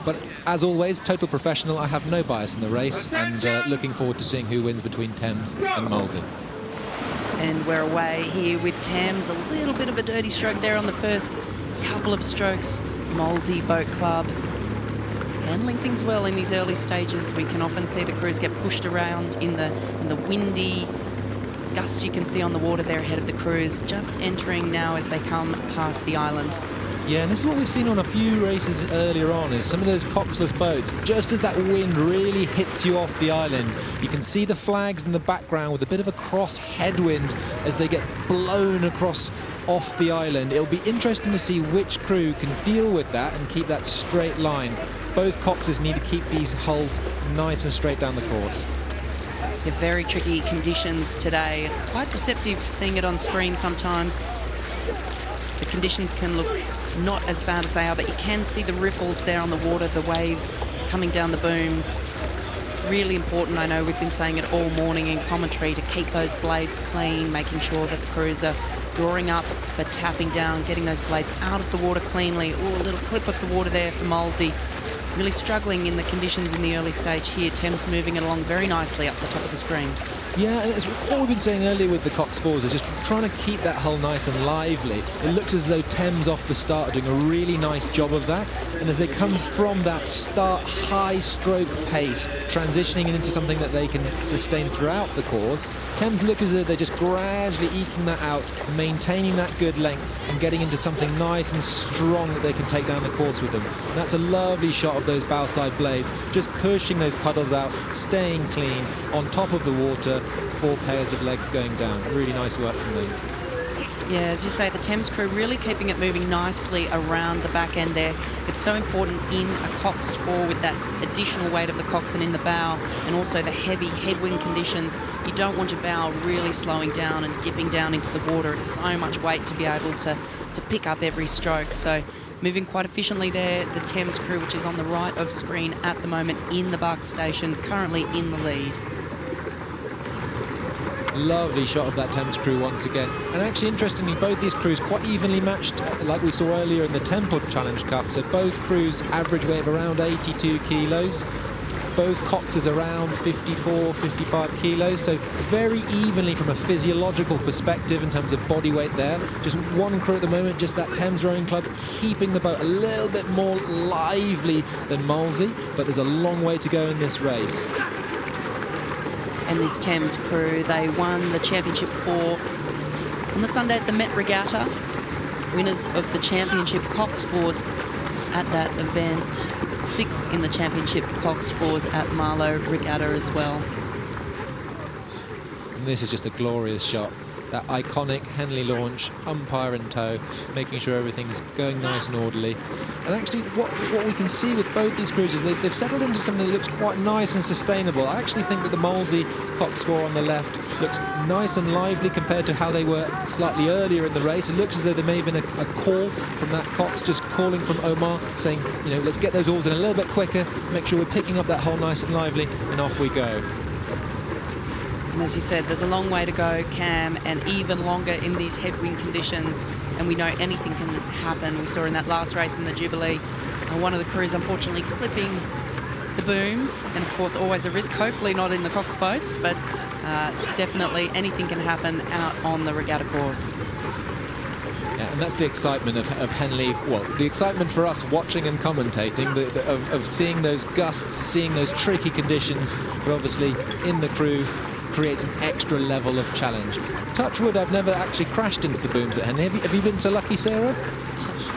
But as always, total professional, I have no bias in the race, and looking forward to seeing who wins between Thames and Molesey. And we're away here with Thames. A little bit of a dirty stroke there on the first couple of strokes. Molesey Boat Club handling things well in these early stages. We can often see the crews get pushed around in the windy gusts you can see on the water there ahead of the crews, just entering now as they come past the island. Yeah, and this is what we've seen on a few races earlier on, is some of those coxless boats, just as that wind really hits you off the island, you can see the flags in the background with a bit of a cross headwind as they get blown across off the island. It'll be interesting to see which crew can deal with that and keep that straight line. Both coxes need to keep these hulls nice and straight down the course. They're very tricky conditions today. It's quite deceptive seeing it on screen sometimes. The conditions can look not as bad as they are, but you can see the ripples there on the water, the waves coming down the booms. Really important, I know we've been saying it all morning in commentary, to keep those blades clean, making sure that the crews are drawing up but tapping down, getting those blades out of the water cleanly. Oh, a little clip of the water there for Molesey. Really struggling in the conditions in the early stage here. Thames moving it along very nicely up the top of the screen. Yeah, and it's what we've been saying earlier with the Cox fours, is just trying to keep that hull nice and lively. It looks as though Thames off the start are doing a really nice job of that. And as they come from that start high stroke pace, transitioning into something that they can sustain throughout the course, Thames look as though they're just gradually eking that out, maintaining that good length and getting into something nice and strong that they can take down the course with them. And that's a lovely shot of those bow side blades, just pushing those puddles out, staying clean, on top of the water, 4 pairs of legs going down. Really nice work from them. Yeah, as you say, the Thames crew really keeping it moving nicely around the back end there. It's so important in a coxed four with that additional weight of the coxswain in the bow and also the heavy headwind conditions. You don't want your bow really slowing down and dipping down into the water. It's so much weight to be able to pick up every stroke. So moving quite efficiently there, the Thames crew, which is on the right of screen at the moment in the Buck station, currently in the lead. Lovely shot of that Thames crew once again. And actually, interestingly, both these crews quite evenly matched, like we saw earlier in the Temple Challenge Cup. So both crews average weight of around 82 kilos. Both coxes around 54, 55 kilos. So very evenly from a physiological perspective in terms of body weight there. Just one crew at the moment, just that Thames Rowing Club, keeping the boat a little bit more lively than Molesey. But there's a long way to go in this race. And this Thames crew, they won the Championship 4 on the Sunday at the Met Regatta. Winners of the Championship Cox Fours at that event. 6th in the Championship Cox Fours at Marlow Regatta as well. And this is just a glorious shot. That iconic Henley launch, umpire in tow, making sure everything's going nice and orderly. And actually, what we can see with both these crews is they've settled into something that looks quite nice and sustainable. I actually think that the Molesey Cox 4 on the left looks nice and lively compared to how they were slightly earlier in the race. It looks as though there may have been a call from that Cox, just calling from Omar, saying, you know, let's get those oars in a little bit quicker, make sure we're picking up that hull nice and lively, and off we go. And as you said, there's a long way to go, Cam, and even longer in these headwind conditions. And we know anything can happen. We saw in that last race in the Jubilee, one of the crews unfortunately clipping the booms. And of course, always a risk, hopefully not in the Cox boats, but definitely anything can happen out on the regatta course. Yeah, and that's the excitement of Henley. Well, the excitement for us watching and commentating, of seeing those gusts, seeing those tricky conditions, but obviously in the crew, creates an extra level of challenge. Touch wood, I've never actually crashed into the booms at Henley. Have you been so lucky, Sarah?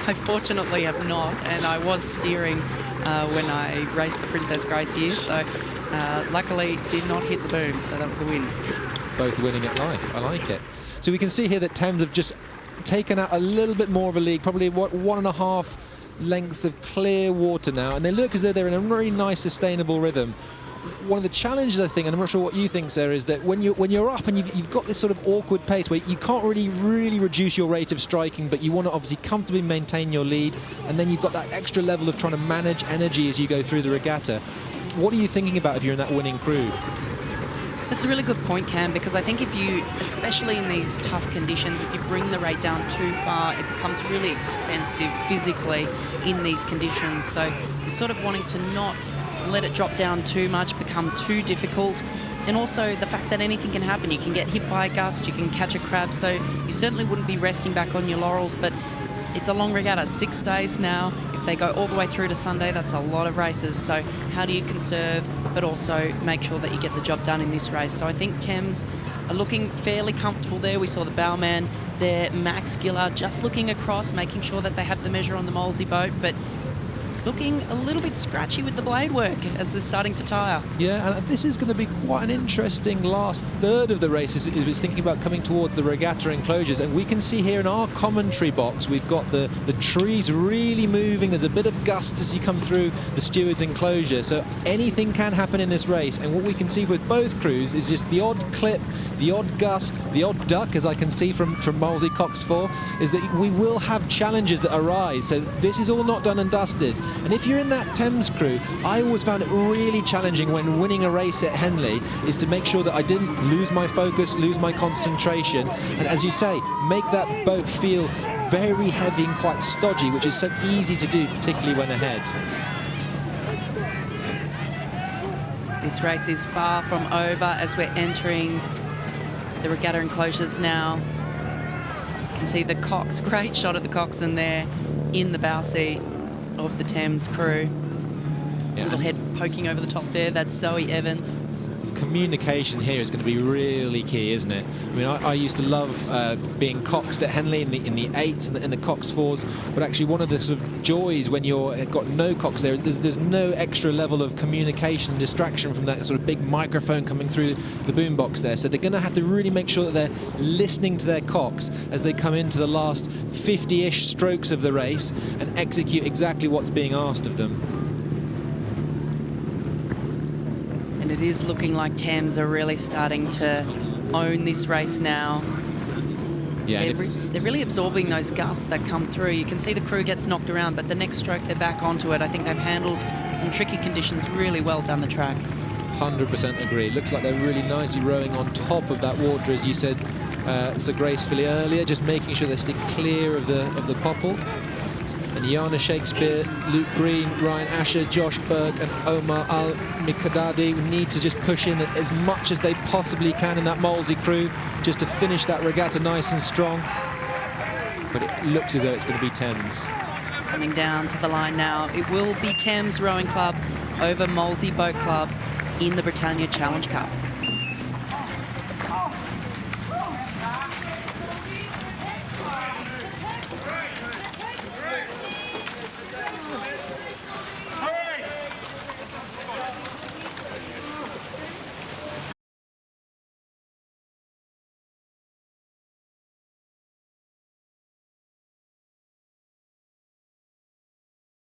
I fortunately have not, and I was steering when I raced the Princess Grace here, so luckily did not hit the boom, so that was a win. Both winning at life, I like it. So we can see here that Thames have just taken out a little bit more of a lead, probably what, 1.5 lengths of clear water now, and they look as though they're in a very nice sustainable rhythm. One of the challenges, I think, and I'm not sure what you think, Sarah, is that when you're up and you've got this sort of awkward pace where you can't really reduce your rate of striking, but you want to obviously comfortably maintain your lead, and then you've got that extra level of trying to manage energy as you go through the regatta. What are you thinking about if you're in that winning crew? That's a really good point, Cam, because I think if you, especially in these tough conditions, if you bring the rate down too far, it becomes really expensive physically in these conditions. So you're sort of wanting to not let it drop down too much, become too difficult. And also the fact that anything can happen. You can get hit by a gust, you can catch a crab, so you certainly wouldn't be resting back on your laurels, but it's a long regatta, 6 days now. If they go all the way through to Sunday, that's a lot of races. So how do you conserve, but also make sure that you get the job done in this race? So I think Thames are looking fairly comfortable there. We saw the bowman there, Max Gillard, just looking across, making sure that they have the measure on the Molesey boat, but looking a little bit scratchy with the blade work as they're starting to tire. Yeah, and this is going to be quite an interesting last third of the race as it's thinking about coming towards the regatta enclosures. And we can see here in our commentary box, we've got the trees really moving. There's a bit of gust as you come through the steward's enclosure. So anything can happen in this race. And what we can see with both crews is just the odd clip, the odd gust, the odd duck, as I can see from Molesey Cox 4, is that we will have challenges that arise. So this is all not done and dusted. And if you're in that Thames crew, I always found it really challenging when winning a race at Henley is to make sure that I didn't lose my focus, lose my concentration, and as you say, make that boat feel very heavy and quite stodgy, which is so easy to do, particularly when ahead. This race is far from over as we're entering the regatta enclosures now. You can see the Cox, great shot of the coxswain there in the bow seat of the Thames crew. Yeah, little head poking over the top there, that's Zoe Evans. Communication here is going to be really key, isn't it? I mean, I used to love being coxed at Henley in the 8s and the Cox 4s, but actually one of the sort of joys when you've got no cox there's no extra level of communication and distraction from that sort of big microphone coming through the boombox there. So they're going to have to really make sure that they're listening to their cox as they come into the last 50-ish strokes of the race and execute exactly what's being asked of them. And it is looking like Thames are really starting to own this race now. Yeah, they're really absorbing those gusts that come through. You can see the crew gets knocked around, but the next stroke they're back onto it. I think they've handled some tricky conditions really well down the track. 100% agree. Looks like they're really nicely rowing on top of that water, as you said so gracefully earlier, just making sure they stick clear of the popple. And Yana Shakespeare, Luke Green, Ryan Asher, Josh Burke and Omar Al-Mikdadi need to just push in as much as they possibly can in that Molesey crew just to finish that regatta nice and strong. But it looks as though it's going to be Thames. Coming down to the line now, it will be Thames Rowing Club over Molesey Boat Club in the Britannia Challenge Cup.